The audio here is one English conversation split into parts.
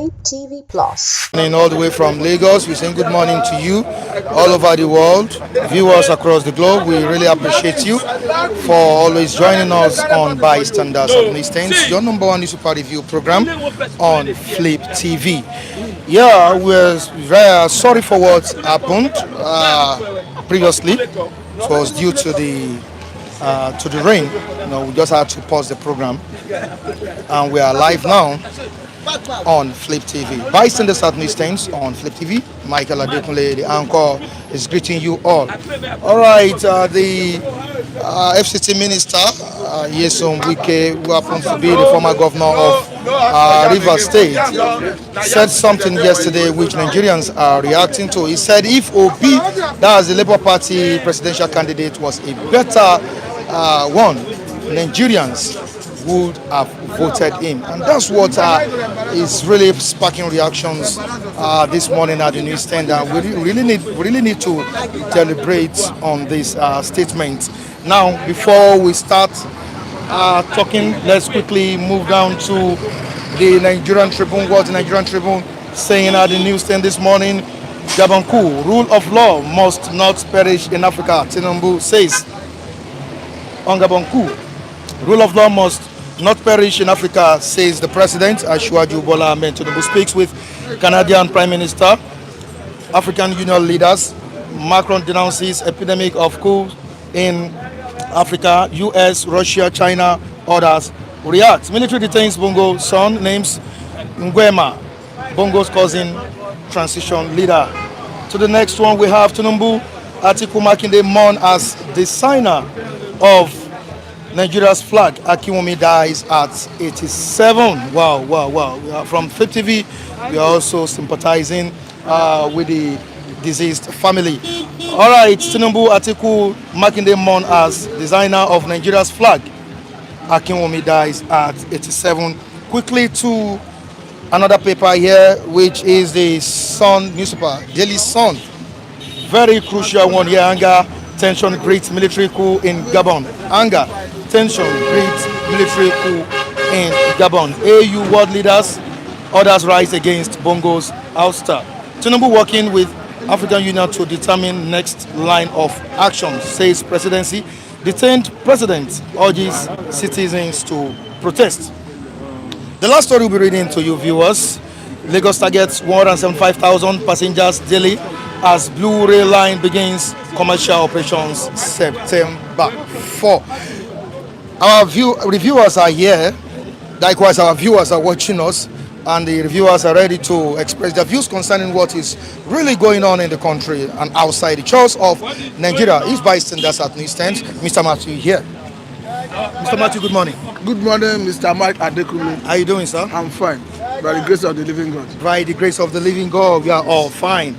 Flip TV Plus. All the way from Lagos, we say good morning to you all over the world, viewers across the globe. We really appreciate you for always joining us on Bystanders of Instance, your number one super review program on Flip TV. Yeah, we're very sorry for what happened previously. It was due to the rain. We just had to pause the program, and we are live now on Flip TV. Bystanders at Nistance on Flip TV. Michael Adekunle, the anchor, is greeting you all. All right, the FCT Minister, Nyesom Wike, who happens to be the former governor of Rivers State, said something yesterday which Nigerians are reacting to. He said if Obi, that is the Labour Party presidential candidate, was a better one, Nigerians would have voted him, and that's what is really sparking reactions this morning at the newsstand. We really need to deliberate on this statement. Now, before we start talking, let's quickly move down to the Nigerian Tribune. What the Nigerian Tribune saying at the newsstand this morning? Gabanku, rule of law must not perish in Africa. Tinubu says on Gabanku, rule of law must not perish in Africa, says the president. Asiwaju Bola Ahmed Tinubu speaks with Canadian Prime Minister, African Union leaders. Macron denounces epidemic of coups in Africa. US, Russia, China, others react. Military detains Bongo's son, names Nguema, Bongo's cousin, transition leader. To the next one, we have Tinubu Atiku Makinde mourn as designer of Nigeria's flag. Akinwumi dies at 87. Wow. From Flip TV, we are also sympathizing with the deceased family. All right, Tinubu Atiku Makinde mourn as designer of Nigeria's flag. Akinwumi dies at 87. Quickly to another paper here, which is the Sun newspaper, Daily Sun. Very crucial one here. Anger, tension greets military coup in Gabon. Anger, tension greets military coup in Gabon. AU world leaders, others rise against Bongo's ouster. Tinubu working with African Union to determine next line of action, says presidency. Detained president urges citizens to protest. The last story we'll be reading to you viewers. Lagos targets 175,000 passengers daily as Blue Rail Line begins commercial operations September 4. Our reviewers are here. Likewise, our viewers are watching us, and the reviewers are ready to express their views concerning what is really going on in the country and outside the shores of Nigeria. Is Bystanders at Newsstand. Mr. Matthew here. Mr. Matthew, good morning. Good morning, Mr. Mike Adekunle. How are you doing, sir? I'm fine. By the grace of the living God. By the grace of the living God, we are all fine.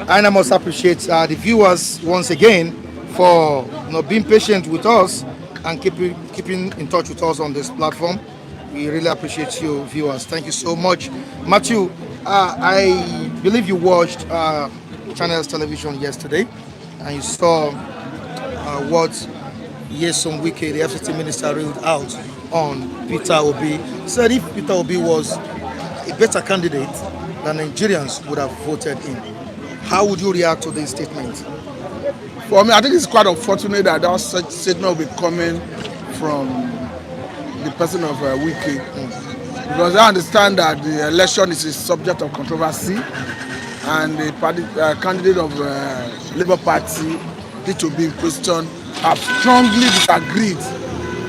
And I must appreciate the viewers once again for being patient with us and keeping in touch with us on this platform. We really appreciate you, viewers. Thank you so much. Matthew, I believe you watched Channels Television yesterday, and you saw what Nyesom Wike, the FCT minister, ruled out on Peter Obi. He said if Peter Obi was a better candidate, the Nigerians would have voted in. How would you react to this statement? For me, I think it's quite unfortunate that such statement will be coming from the person of Wike, because I understand that the election is a subject of controversy, and the candidate of Labour Party, Peter Obi in question, have strongly disagreed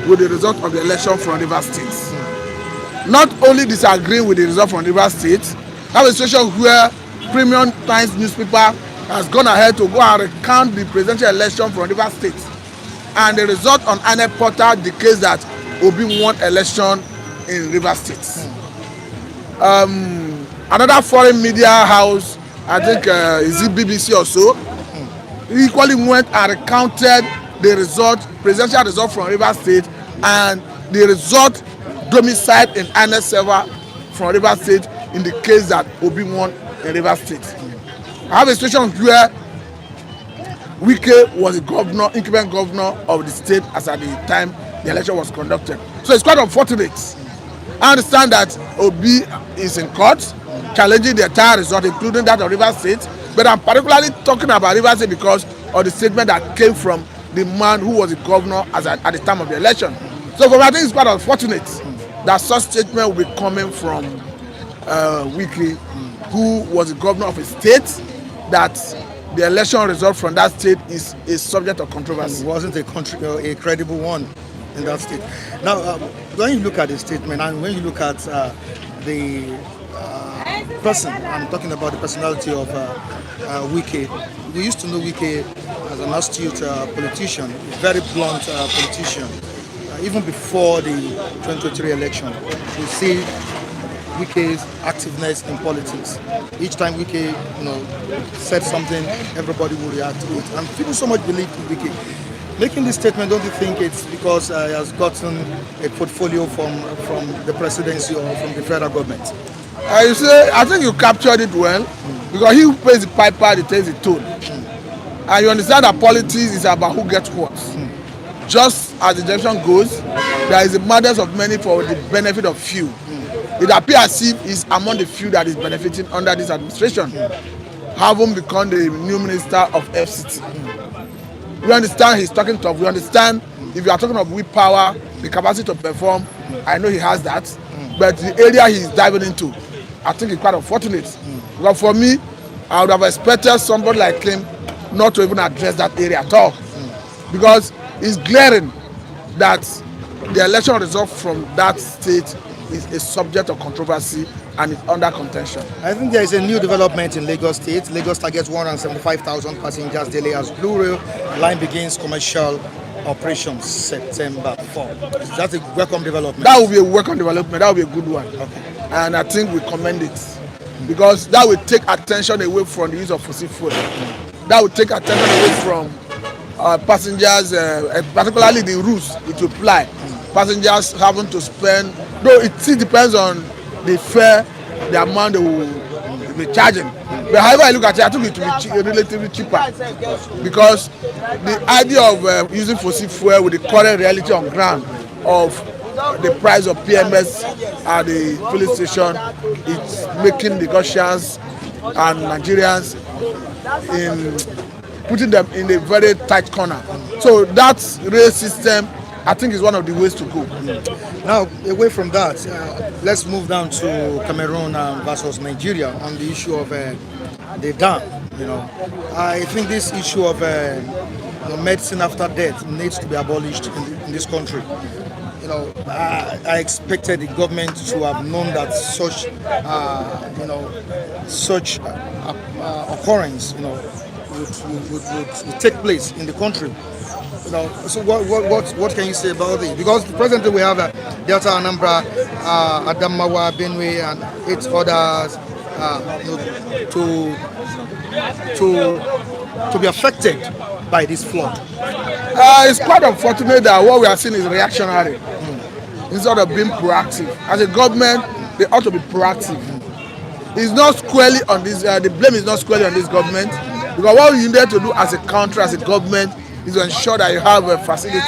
with the result of the election from Rivers State. Not only disagreeing with the result from Rivers State, have a situation where Premium Times newspaper has gone ahead to go and recount the presidential election from Rivers State, and the result on INEC portal indicates that Obi won election in Rivers State. Another foreign media house, I think is it BBC or so, equally went and recounted the presidential result from Rivers State, and the result domiciled in INEC server from Rivers State indicates that Obi won in Rivers State. I have a situation where Wike was a governor, incumbent governor of the state as at the time the election was conducted. So it's quite unfortunate. I understand that Obi is in court challenging the entire result, including that of Rivers State. But I'm particularly talking about Rivers State because of the statement that came from the man who was the governor at the time of the election. So for me, I think it's quite unfortunate that such statement will be coming from Wike, who was the governor of a state that the election result from that state is a subject of controversy. It wasn't a credible one in that state. Now, when you look at the statement and when you look at the person, I'm talking about the personality of Wike. We used to know Wike as an astute politician, a very blunt politician. Even before the 2023 election, we see Wike's activeness in politics. Each time Wike, said something, everybody will react to it. And people so much believe in Wike. Making this statement, don't you think it's because he has gotten a portfolio from the presidency or from the federal government? I think you captured it well, because he who pays the piper, he takes the tone. And you understand that politics is about who gets what. Just as the generation goes, there is a madness of many for the benefit of few. It appears as if he's among the few that is benefiting under this administration, having become the new minister of FCT. We understand he's talking tough. We understand if you are talking of willpower, the capacity to perform, I know he has that. But the area he's diving into, I think it's quite unfortunate. But for me, I would have expected somebody like him not to even address that area at all. Because it's glaring that the election result from that state is a subject of controversy and is under contention. I think there is a new development in Lagos State. Lagos targets 175,000 passengers daily as Blue Rail line begins commercial operations September 4. That's a welcome development. That will be a welcome development. That will be a good one. Okay. And I think we commend it, because that will take attention away from the use of fossil fuel. That will take attention away from passengers, particularly the routes it will ply. Passengers having to spend, though it still depends on the fare, the amount they will be charging. But however I look at it, I think it will be relatively cheaper, because the idea of using fossil fuel with the current reality on ground of the price of PMS at the filling station, it's making the Russians and Nigerians putting them in a very tight corner. So that rail system, I think, is one of the ways to go. Now, away from that, let's move down to Cameroon versus Nigeria on the issue of the dam. I think this issue of medicine after death needs to be abolished in this country. I expected the government to have known that such occurrence, would take place in the country. So what can you say about it? Because presently we have Delta, Anambra, Adamawa, Benue, and 8 others to be affected by this flood. It's quite unfortunate that what we are seeing is reactionary instead of being proactive. As a government, they ought to be proactive. It's not squarely on this. The blame is not squarely on this government, because what we need to do as a country, as a government, is to ensure that you have facilities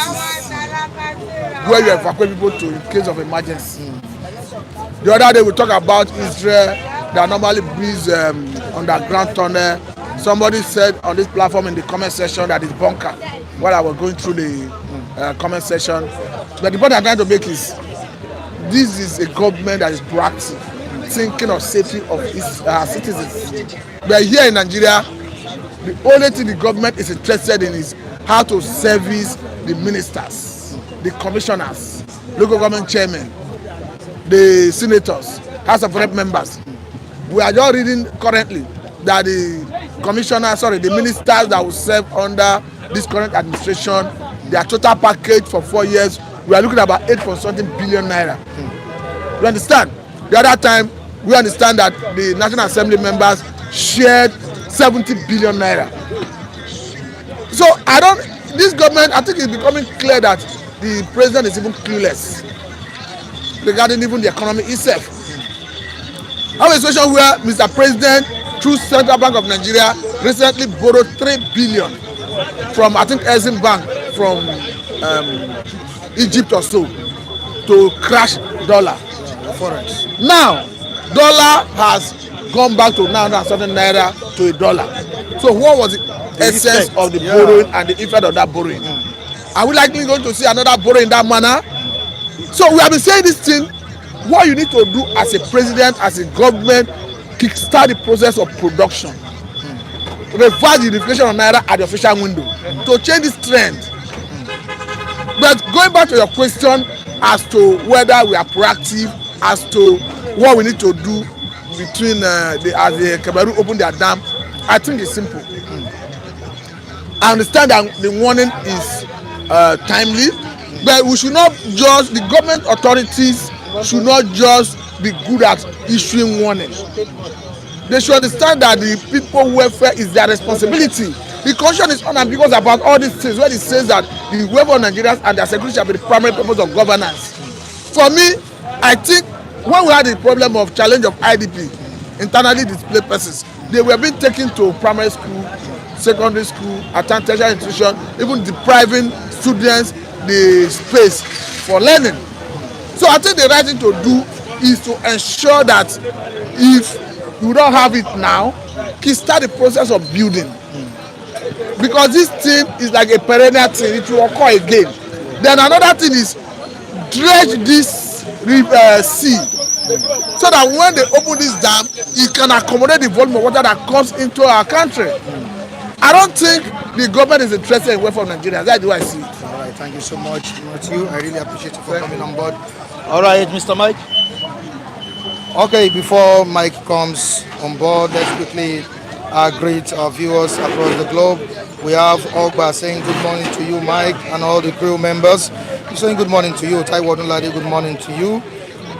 where you evacuate people to in case of emergency. The other day we talk about Israel that normally builds underground tunnel. Somebody said on this platform in the comment section that it's bunker while I was going through the comment section. But the point I'm trying to make is this is a government that is proactive, thinking of safety of its citizens. But here in Nigeria, the only thing the government is interested in is how to service the ministers, the commissioners, local government chairmen, the senators, House of Rep members. We are just reading currently that the ministers that will serve under this current administration, their total package for 4 years, we are looking at about 8.something billion naira. You understand? The other time, we understand that the National Assembly members shared 70 billion naira. So this government, I think it's becoming clear that the president is even clueless regarding even the economy itself. I have a situation where Mr. President, through Central Bank of Nigeria, recently borrowed 3 billion from, I think, Exim Bank from Egypt or so to crash dollar. Forex. Now, Dollar has gone back to 900 something naira to a dollar. So what was the essence effect, of the yeah. borrowing and the effect of that borrowing? Are we likely going to see another borrowing in that manner? So we have been saying this thing. What you need to do as a president, as a government, kickstart the process of production. Reverse the inflation on naira at the official window to change this trend. But going back to your question as to whether we are proactive, as to what we need to do between as the Cameroon open their dam, I think it's simple. I understand that the warning is timely, but we should not just, the government authorities should not just be good at issuing warnings. They should understand that the people welfare is their responsibility. The constitution is unambiguous about all these things when it says that the welfare of Nigerians and their security shall be the primary purpose of governance. For me, I think when we had the problem of challenge of IDP, internally displaced persons, they were being taken to primary school, secondary school, attend tertiary institution, even depriving students the space for learning. So I think the right thing to do is to ensure that if you don't have it now, start the process of building. Because this thing is like a perennial thing, it will occur again. Then another thing is dredge this sea so that when they open this dam, it can accommodate the volume of water that comes into our country. I don't think the government is interested in welfare of Nigerians. That's the way I see it. All right, thank you so much, Matthew. I really appreciate you for coming on board. All right, Mr. Mike. Okay, before Mike comes on board, let's quickly greet our viewers across the globe. We have Ogba saying good morning to you, Mike, and all the crew members. We're saying good morning to you. Taiwo Dunlade, good morning to you.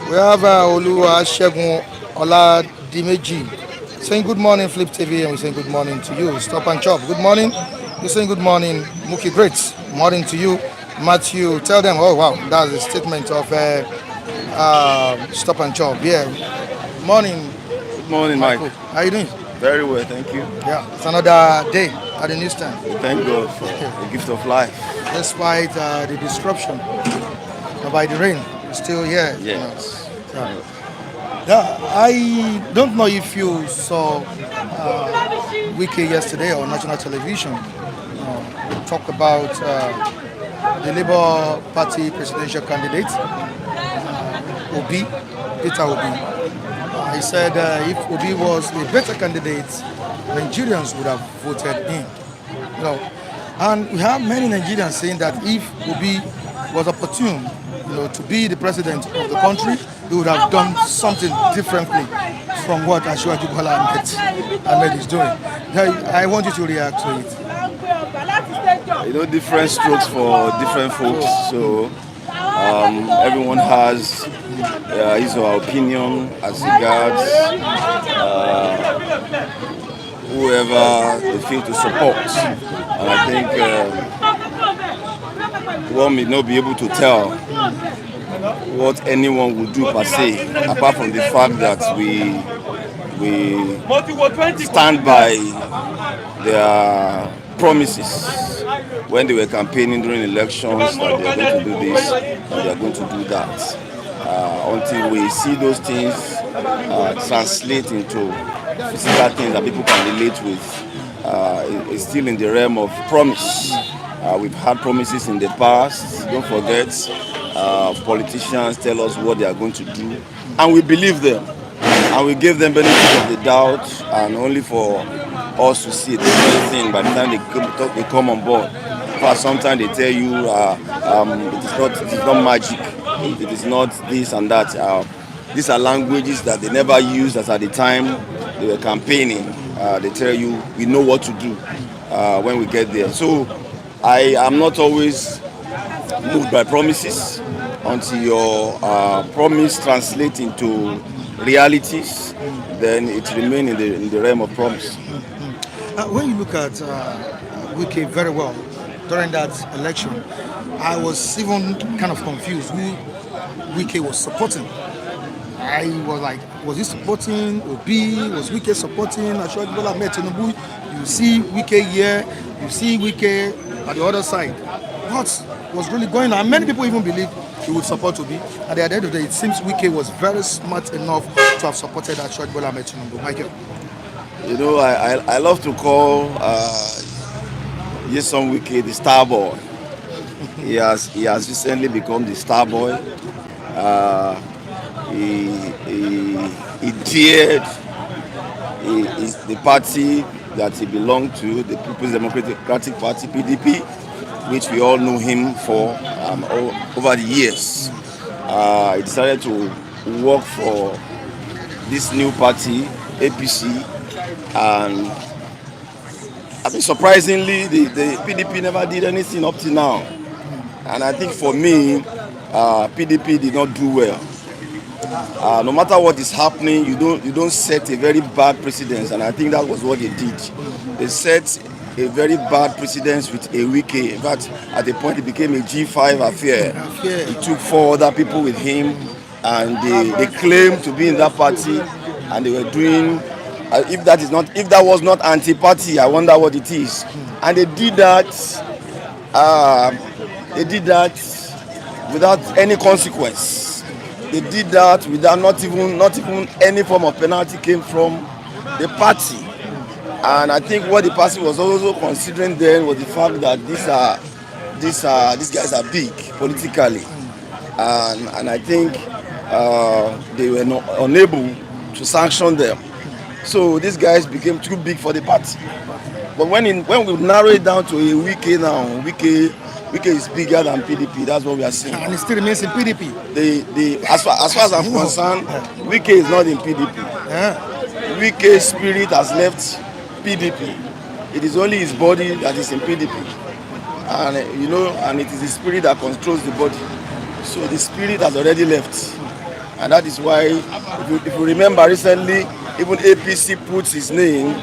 We have Oluwa Shegun Oladimeji saying good morning, Flip TV, and we're saying good morning to you. Stop and Chop, good morning. We're saying good morning, Mookie Great, morning to you. Matthew, tell them, oh wow, that's a statement of Stop and Chop. Yeah, morning. Good morning, Mike. How you doing? Very well, thank you. Yeah, it's another day at the newsstand. Thank God for the gift of life. Despite the disruption by the rain, we're still here. Yes. Yeah, I don't know if you saw Wike yesterday on national television talk about the Labour Party presidential candidate, Obi, Peter Obi. He said if Obi was a better candidate, Nigerians would have voted him. You know, and we have many Nigerians saying that if Obi was opportune, to be the president of the country, he would have done something differently from what Asiwaju Bola Ahmed is doing. I want you to react to it. Different strokes for different folks. So everyone has his or her opinion as regards whoever they feel to support. And I think one may not be able to tell what anyone would do per se, apart from the fact that we stand by their promises when they were campaigning during elections that they are going to do this, that they are going to do that. Until we see those things translate into physical things that people can relate with, it's still in the realm of promise. We've had promises in the past. Don't forget, politicians tell us what they are going to do, and we believe them, and we give them benefit of the doubt, and only for us to see a different thing by the time they come on board. But sometimes they tell you it is not magic, it is not this and that. These are languages that they never used as at the time they were campaigning. They tell you we know what to do when we get there. So I am not always moved by promises until your promise translates into realities. Then it remains in the realm of promise. When you look at Wike very well during that election, I was even kind of confused who Wike was supporting. I was like, was he supporting Obi? Was Wike supporting Asiwaju Bola Ahmed Tinubu? You see Wike here, you see Wike at the other side. What was really going on? And many people even believe he would support Obi. At the end of the day, it seems Wike was very smart enough to have supported that short Bola Ahmed Tinubu. Michael. You know, I love to call Yeson Wike the star boy. He has recently become the star boy. Uh, he dared the party that he belonged to, the People's Democratic Party (PDP), which we all know him for over the years. He decided to work for this new party, APC, and I mean, surprisingly, the PDP never did anything up to now. And I think for me, PDP did not do well. No matter what is happening, you don't set a very bad precedence, and I think that was what they did. They set a very bad precedence with a Wike. In fact, at the point it became a G5 affair. He took 4 other people with him, and they claimed to be in that party, and they were doing. If that was not anti-party, I wonder what it is. And they did that. They did that without any consequence. They did that without not even any form of penalty came from the party. And I think what the party was also considering then was the fact that these guys are big politically, and I think they were not unable to sanction them. So these guys became too big for the party. But when we narrow it down to a Wike now, Wike is bigger than PDP. That's what we are seeing. And it still remains in PDP. As far as I'm concerned, Wike is not in PDP. Wike's spirit has left PDP. It is only his body that is in PDP, and and it is the spirit that controls the body. So the spirit has already left, and that is why, if you remember recently, even APC puts his name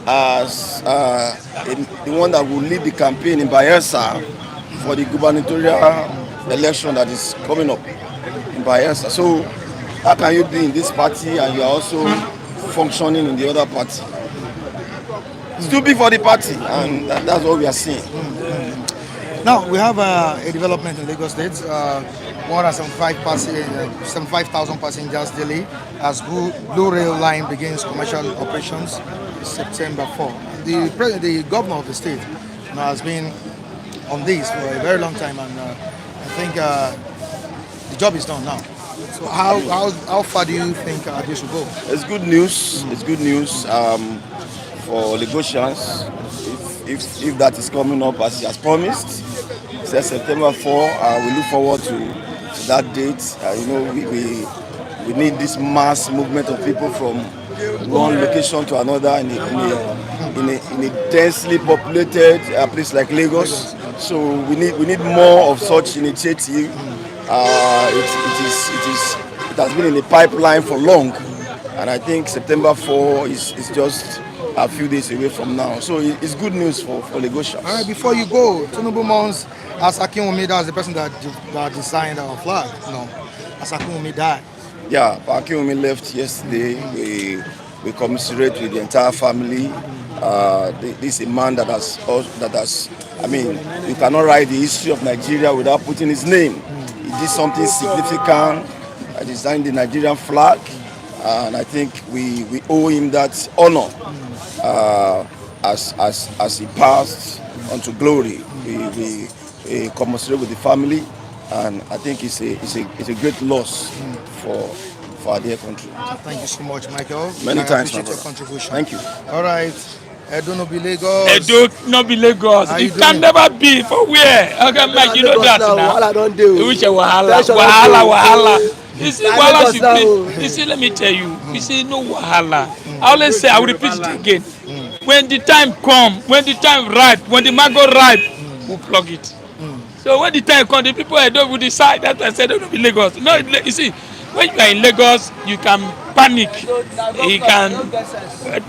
as the one that will lead the campaign in Bayelsa for the gubernatorial election that is coming up in Bayelsa. So how can you be in this party and you are also functioning in the other party? It's too big for the party, and that's what we are seeing. Now we have a development in Lagos State. More than 75,000 passengers daily as Blue Rail Line begins commercial operations September 4. The governor of the state has been on this for a very long time, and I think the job is done now. So how far do you think this will go? It's good news. It's good news for Lagosians. If that is coming up as he has promised, says September 4. We look forward to that date. We need this mass movement of people from one location to another in a densely populated place like Lagos. So we need more of such initiative. It has been in the pipeline for long, and I think September 4 is just a few days away from now. So it's good news for Lagosians. All right, before you go, Tinubu mounts as Akinwumi, that's the person that designed our flag. No, as Akinwumi died. Yeah, Akinwumi left yesterday. We commiserate with the entire family. This is a man that has. I mean, you cannot write the history of Nigeria without putting his name. He did something significant. I designed the Nigerian flag, and I think we owe him that honor as he passed on to glory. We commiserate with the family, and I think it's a great loss for our dear country. Thank you so much, Michael. Many thanks, appreciate your contribution. Thank you. All right. Edo no be Lagos. Edo no be Lagos. It can never be. For where? Okay, Mike, you know that now. Which wahala. You see, wahala should be. You see, let me tell you. You see, no wahala. I always say, I will repeat it again. When the time come, when the time ripe, when the mango ripe, we'll plug it. So when the time comes, the people Edo will decide. That's why I said, don't be Lagos. No, you see, when you are in Lagos, you can panic.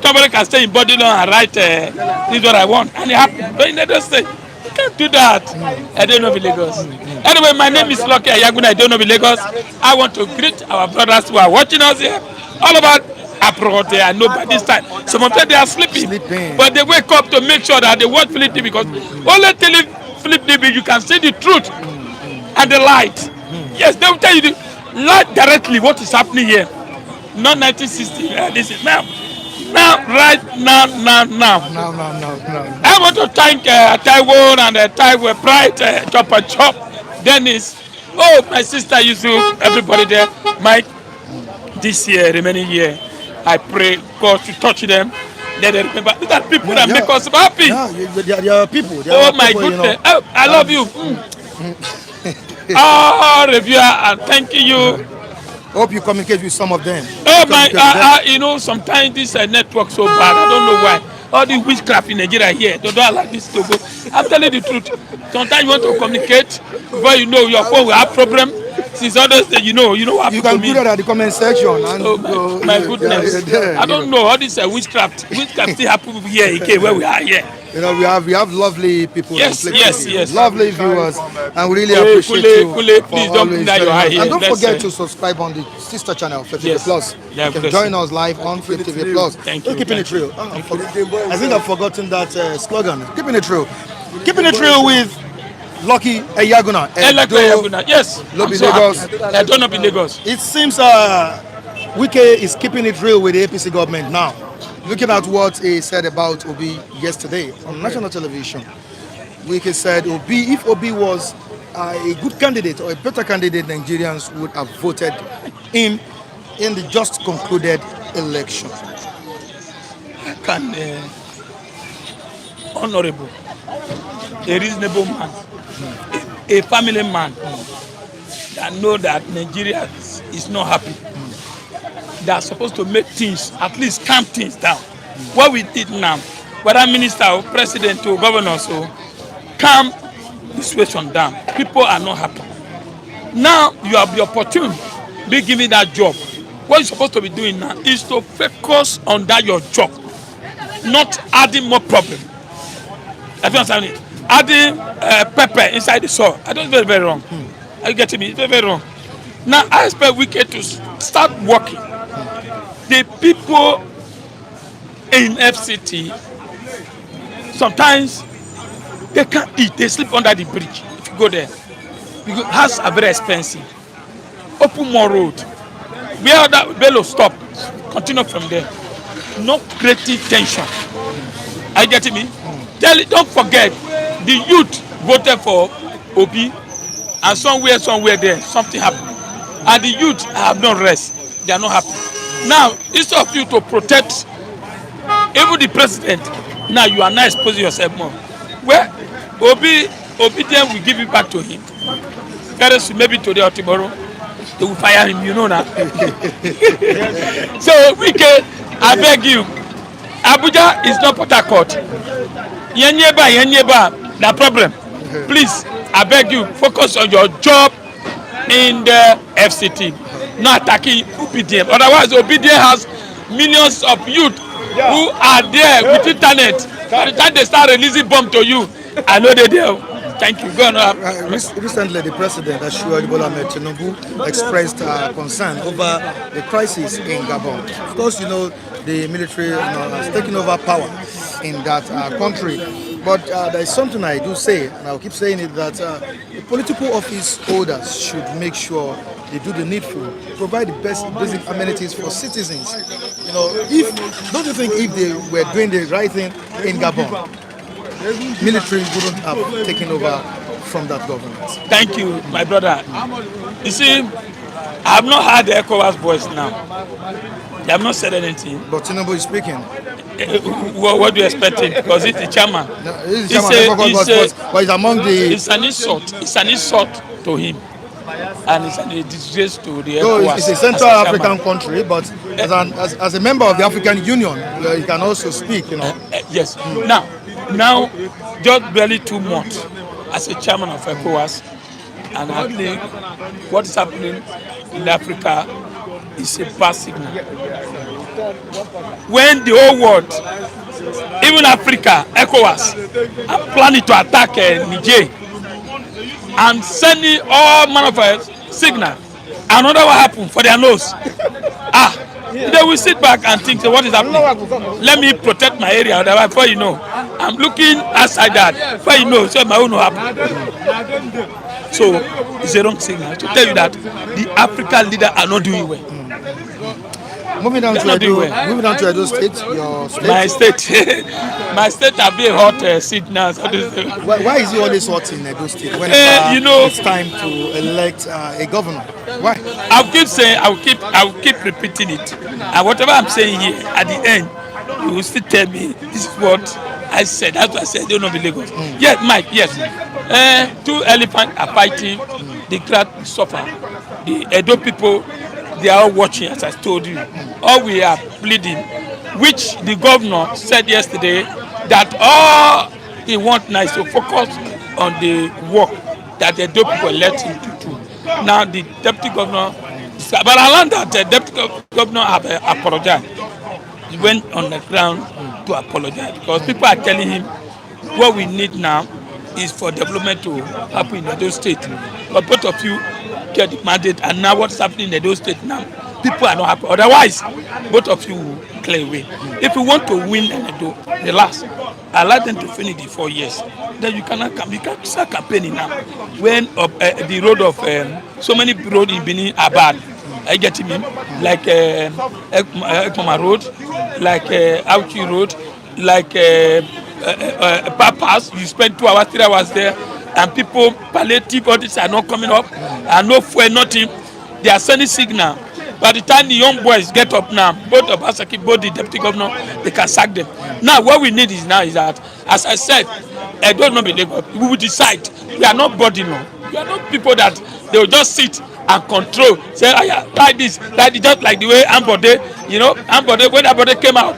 Somebody can stay in Bodilo and write, this is what I want. And it happens. But in Lagos State, you can't do that. I don't know Lagos. Anyway, my name is Lucky Ayaguna. I don't know Lagos. I want to greet our brothers who are watching us here. All about abroad, they are no by this time. Some of them, they are sleeping. But they wake up to make sure that they watch Philip TV, because only Philip TV, you can see the truth and the light. Yes, they will tell you not directly what is happening here. Not 1960. This is now. Now, right now, now, now. No. I want to thank Taiwan and Taiwan Pride, Chop and Chop, Dennis. Oh, my sister Yusuf, everybody there. Mike, this year, remaining year, I pray God to touch them. Let them remember. These are people that make us happy. Yeah, they are people. They Oh are my people, goodness. You know. Oh, I love you. Oh, reviewer, and thank you. Hope you communicate with some of them. Oh my, you know, sometimes this network so bad. I don't know why. All the witchcraft in Nigeria here, they don't allow this to go. I'm telling the truth. Sometimes you want to communicate, before you know your phone will have problem. Since others, you know what You happened to can me. do that at the comment section. And Oh my goodness! I don't know all this witchcraft. Witchcraft still happen here, okay, where we are here. You know, we have lovely people. Yes, yes. Lovely viewers, and we really Kule, appreciate you Kule, for please don't always deny your joining eye us. here. And don't Let's forget to subscribe on the sister channel, 50 Yes. Plus. Yeah, You can bless join you. us live on 50 Plus. Thank We're you, keeping thank it real. I think I've forgotten that slogan. Keeping it real. Keeping it real with Lucky Eyaguna. Yes, I'm Lobi so Lagos. happy. I don't know in Lagos. It seems Wike is keeping it real with the APC government now. Looking at what he said about Obi yesterday on national television, Wike said if Obi was a good candidate or a better candidate, Nigerians would have voted him in the just concluded election. Can honorable, a reasonable man, a family man that know that Nigeria is not happy, they are supposed to make things, at least calm things down. What we did now, whether minister or president or governor, so calm the situation down. People are not happy. Now you have the opportunity, be given that job. What you're supposed to be doing now is to focus on that your job, not adding more problem. I don't understand it. Adding pepper inside the soil. I don't very, very wrong. Are you getting me? It's very, very wrong. Now I expect Wike to start working. The people in FCT sometimes they can't eat. They sleep under the bridge. If you go there, because houses are very expensive. Open more road. Where that Bello stop, continue from there. No creating tension. Are you getting me? Don't forget, the youth voted for Obi, and somewhere there, something happened. And the youth have no rest. They are not happy. Now, instead of you to protect even the president, now you are not exposing yourself more. Well, Obedience will give it back to him. Very soon, maybe today or tomorrow, they will fire him, you know now. So, Wike, I beg you, Abuja is not Port Harcourt. Yenyeba, the problem. Please, I beg you, focus on your job in the FCT, not attacking Obedience. Otherwise, Obedience has millions of youth who are there with internet. By the time they start releasing bomb to you, I know they're there. Thank you. Go on. Recently, the president, Bola Ahmed Tinubu, expressed concern over the crisis in Gabon. Of course, you know, the military has taken over power in that country. But there is something I do say, and I'll keep saying it, that the political office holders should make sure they do the needful, provide the best basic amenities for citizens. You know, don't you think if they were doing the right thing in Gabon, military wouldn't have taken over from that government? Thank you, my brother. You see, I have not heard the ECOWAS voice now. They have not said anything. But Tinubu is speaking. What do you expect him? Because he's the chairman. No, he's the chairman, but he's among the... It's an insult. It's an insult to him. And it's a disgrace to the ECOWAS. It's a Central African country, but as a member of the African Union, he can also speak, you know. Yes. Now, just barely 2 months as a chairman of ECOWAS, and I think what is happening in Africa is a bad signal. When the whole world, even Africa, ECOWAS, are planning to attack Niger and sending all manner of signal, another will happen for their nose. They will sit back and think, what is happening? Let me protect my area. Otherwise, before you know, I'm looking outside that. Before you know, so my own will happen. So it's a wrong signal to tell you that the African leaders are not doing well. Moving down to Edo State, your state. My state, my state have been a hot seat now. So why is it always hot in Edo State whenever it's time to elect a governor? Why? I'll keep saying, I'll keep repeating it, and whatever I'm saying here, at the end, you will still tell me this is what I said. That's what I said. They don't be Lagos. Yes, Mike. Yes. Two elephants are fighting. The crowd suffer. The Edo people, they are all watching, as I told you. All we are pleading, which the governor said yesterday, that all he wants now is to focus on the work that the Edo people let him to do. Now the deputy governor, but I learned that the deputy governor have apologized. He went on the ground to apologize because people are telling him what we need now is for development to happen in Edo State. But both of you get the mandate, and now what's happening in Edo State now, people are not happy. Otherwise, both of you will clear away. If you want to win Edo, the last, allow them to finish the 4 years. Then you cannot come. You can start campaigning now. When the road of so many roads in Benin are bad. I get him in, like Ekmama Road, like Auchi Road, like Papas. You spend 2 hours, 3 hours there, and people palliative bodies are not coming up, and no fuel, nothing. They are sending signal. By the time the young boys get up now, both Obaseki, both the deputy governor, they can sack them. Now what we need is that, as I said, I don't know, Lagos. We will decide. We are not body no. We are not people that they will just sit and control. Say, oh yeah, like this, just like the way Ambode, Ambode, when Ambode came out,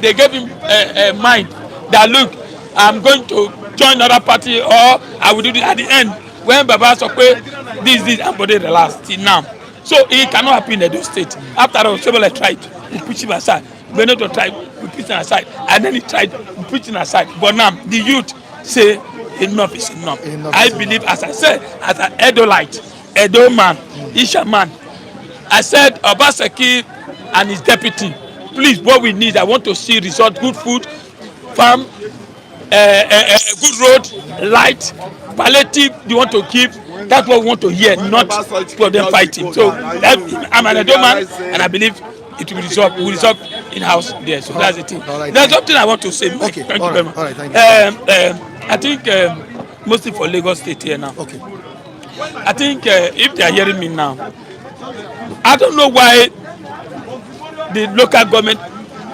they gave him a mind that look, I'm going to join another party, or I will do this at the end. When Baba Sokwe, this Ambode relaxed till now. So it cannot happen in Edo State. After all, Shobele tried, we push him aside. Benito tried, we push him aside. And then he tried, we push him aside. But now, the youth say, enough is enough. I believe, as I said, as an Edolite, Edo man, Isha man, I said, Obaseki and his deputy, please, what we need, I want to see resort, good food, farm, good road, light, palliative, you want to give. That's what we want to hear, not for them fighting. So I'm an Edo man, and I believe it will resolve in-house there. So that's the thing. There's something I want to say. Okay. Thank you very much. Thank you. I think mostly for Lagos State here now. Okay. I think if they are hearing me now, I don't know why the local government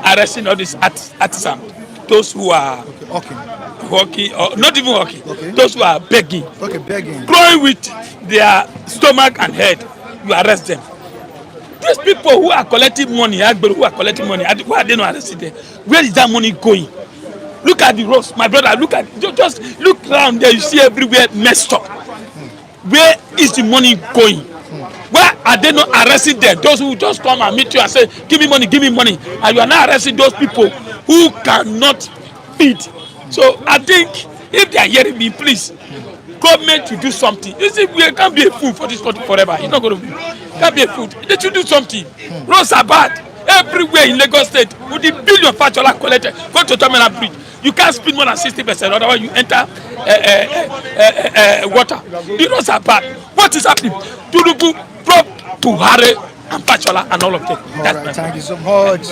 arresting all these artisans, those who are working, or not even working, those who are begging, growing with their stomach and head, you arrest them. These people who are collecting money, why are they not arrested there? Where is that money going? Look at the roads, my brother. Just look around there. You see everywhere messed up. Where is the money going? Why are they not arresting them? Those who just come and meet you and say, give me money, and you are not arresting those people who cannot feed. So I think if they are hearing me, please, government to do something. You see, we can't be a fool for this country forever. It's not going to be. Can't be a fool. They should do something. Roads are bad everywhere in Lagos State. With the billion Fachola collected, go to Terminal Bridge. You can't spend more than 60%, otherwise you enter water. The roads are bad. What is happening? Turubu, Buhari, and Fachola, and all of them. All right, thank you so much.